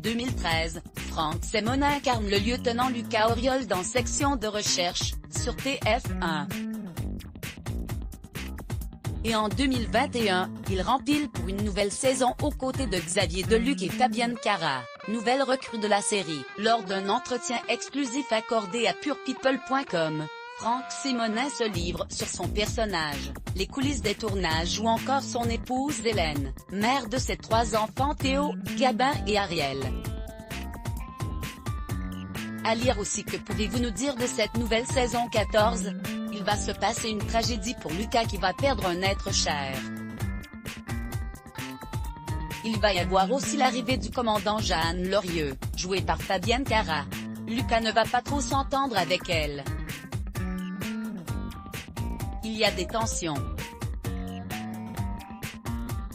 2013, Franck Semona incarne le lieutenant Lucas Auriol dans Section de recherche, sur TF1. Et en 2021, il rempile pour une nouvelle saison aux côtés de Xavier Deluc et Fabienne Cara, nouvelle recrue de la série. Lors d'un entretien exclusif accordé à purepeople.com, Franck Semona se livre sur son personnage, les coulisses des tournages ou encore son épouse Hélène, mère de ses 3 enfants Théo, Gabin et Ariel. À lire aussi: que pouvez-vous nous dire de cette nouvelle saison 14 ? Il va se passer une tragédie pour Lucas qui va perdre un être cher. Il va y avoir aussi l'arrivée du commandant Jeanne Lorieux, jouée par Fabienne Cara. Lucas ne va pas trop s'entendre avec elle. Il y a des tensions.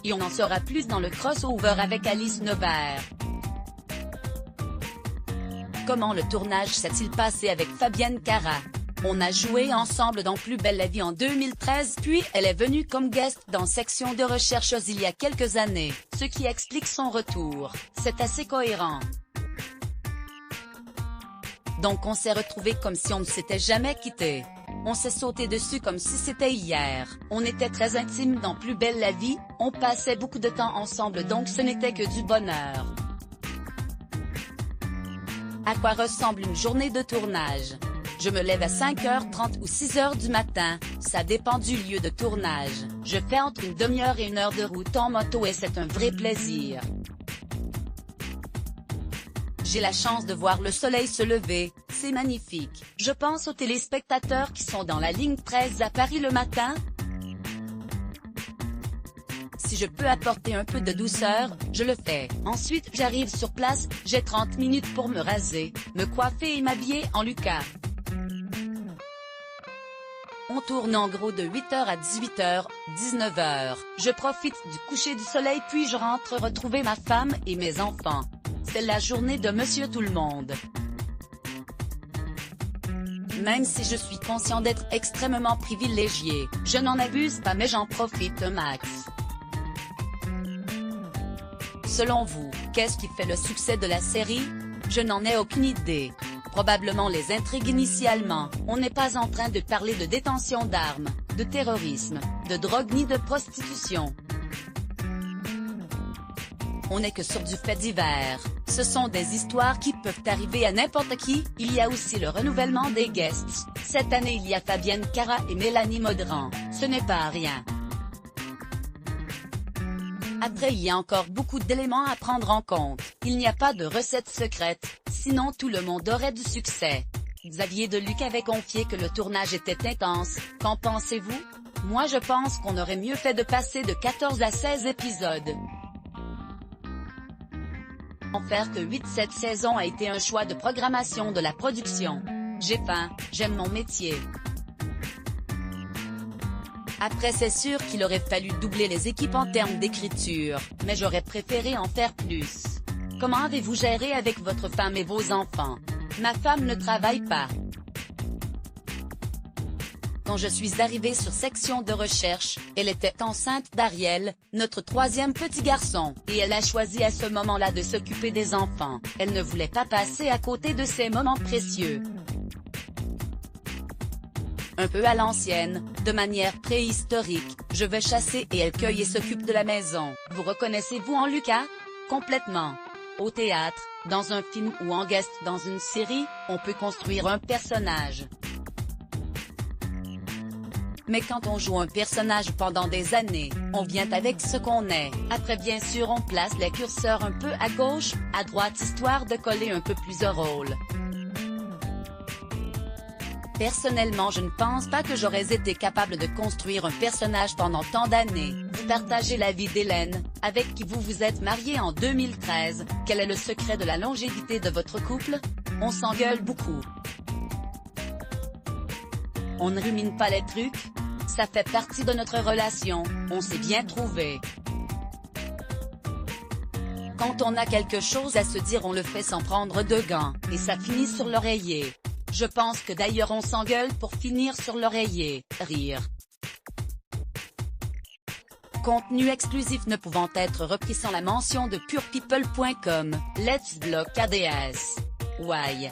Et on en saura plus dans le crossover avec Alice Nevers. Comment le tournage s'est-il passé avec Fabienne Cara? On a joué ensemble dans Plus belle la vie en 2013, puis elle est venue comme guest dans Section de recherche il y a quelques années, ce qui explique son retour. C'est assez cohérent. Donc on s'est retrouvés comme si on ne s'était jamais quittés. On s'est sauté dessus comme si c'était hier. On était très intimes dans Plus belle la vie, on passait beaucoup de temps ensemble, donc ce n'était que du bonheur. À quoi ressemble une journée de tournage? Je me lève à 5h30 ou 6h du matin, ça dépend du lieu de tournage. Je fais entre une demi-heure et 1 heure de route en moto et c'est un vrai plaisir. J'ai la chance de voir le soleil se lever, c'est magnifique. Je pense aux téléspectateurs qui sont dans la ligne 13 à Paris le matin. Si je peux apporter un peu de douceur, je le fais. Ensuite j'arrive sur place, j'ai 30 minutes pour me raser, me coiffer et m'habiller en Lucas. On tourne en gros de 8h à 18h, 19h. Je profite du coucher du soleil puis je rentre retrouver ma femme et mes enfants. C'est la journée de Monsieur Tout-le-Monde. Même si je suis conscient d'être extrêmement privilégié, je n'en abuse pas mais j'en profite un max. Selon vous, qu'est-ce qui fait le succès de la série? Je n'en ai aucune idée. Probablement les intrigues initialement. On n'est pas en train de parler de détention d'armes, de terrorisme, de drogue ni de prostitution. On n'est que sur du fait divers. Ce sont des histoires qui peuvent arriver à n'importe qui. Il y a aussi le renouvellement des guests. Cette année il y a Fabienne Cara et Mélanie Modran. Ce n'est pas rien. Après il y a encore beaucoup d'éléments à prendre en compte. Il n'y a pas de recette secrète, sinon tout le monde aurait du succès. Xavier Deluc avait confié que le tournage était intense, qu'en pensez-vous? Moi je pense qu'on aurait mieux fait de passer de 14 à 16 épisodes. En faire que 8 cette saison a été un choix de programmation de la production. J'ai faim, j'aime mon métier. Après c'est sûr qu'il aurait fallu doubler les équipes en termes d'écriture, mais j'aurais préféré en faire plus. Comment avez-vous géré avec votre femme et vos enfants? Ma femme ne travaille pas. Quand je suis arrivée sur Section de recherche, elle était enceinte d'Ariel, notre 3e petit garçon, et elle a choisi à ce moment-là de s'occuper des enfants. Elle ne voulait pas passer à côté de ces moments précieux. Un peu à l'ancienne, de manière préhistorique, je vais chasser et elle cueille et s'occupe de la maison. Vous reconnaissez-vous en Lucas? Complètement. Au théâtre, dans un film ou en guest dans une série, on peut construire un personnage. Mais quand on joue un personnage pendant des années, on vient avec ce qu'on est. Après bien sûr on place les curseurs un peu à gauche, à droite histoire de coller un peu plus au rôle. Personnellement je ne pense pas que j'aurais été capable de construire un personnage pendant tant d'années. Vous partagez la vie d'Hélène, avec qui vous vous êtes marié en 2013, quel est le secret de la longévité de votre couple? On s'engueule beaucoup. On ne rumine pas les trucs? Ça fait partie de notre relation, on s'est bien trouvé. Quand on a quelque chose à se dire on le fait sans prendre de gants, et ça finit sur l'oreiller. Je pense que d'ailleurs on s'engueule pour finir sur l'oreiller, rire. contenu exclusif ne pouvant être repris sans la mention de purepeople.com. Let's block ADS. Why?